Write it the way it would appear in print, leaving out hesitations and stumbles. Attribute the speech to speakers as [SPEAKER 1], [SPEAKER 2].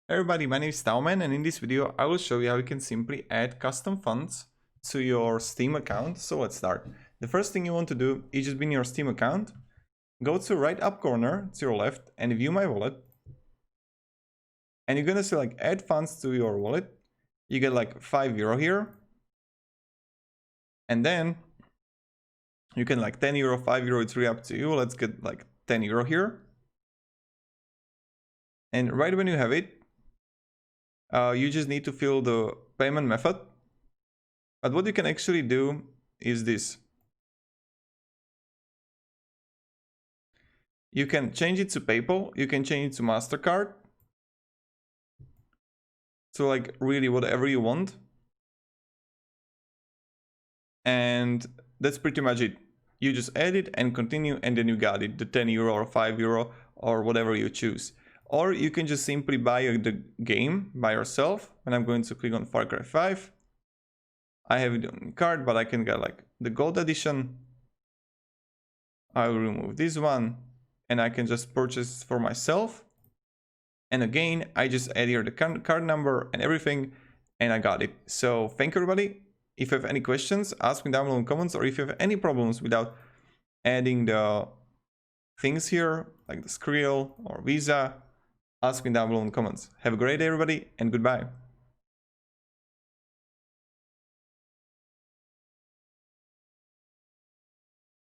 [SPEAKER 1] Everybody, my name is TaoMan, and in this video I will show you how you can simply add custom funds to your Steam account. So let's start. The first thing you want to do is just be in your Steam account, go to right up corner to your left and view my wallet. And you're gonna select add funds to your wallet. You get like €5 here. And then you can like €10, €5, it's really up to you. Let's get like €10 here. And right when you have it, you just need to fill the payment method. But what you can actually do is this. You can change it to PayPal, you can change it to MasterCard. So like really whatever you want. And that's pretty much it. You just add it and continue, and then you got it, the €10 or €5 or whatever you choose. Or you can just simply buy the game by yourself. And I'm going to click on Far Cry 5. I have it on card, but I can get like the gold edition. I will remove this one and I can just purchase for myself. And again, I just add here the card number and everything, and I got it. So thank you, everybody. If you have any questions, ask me down below in the comments, or if you have any problems without adding the things here, like the Skrill or Visa, ask me down below in the comments. Have a great day, everybody, and goodbye.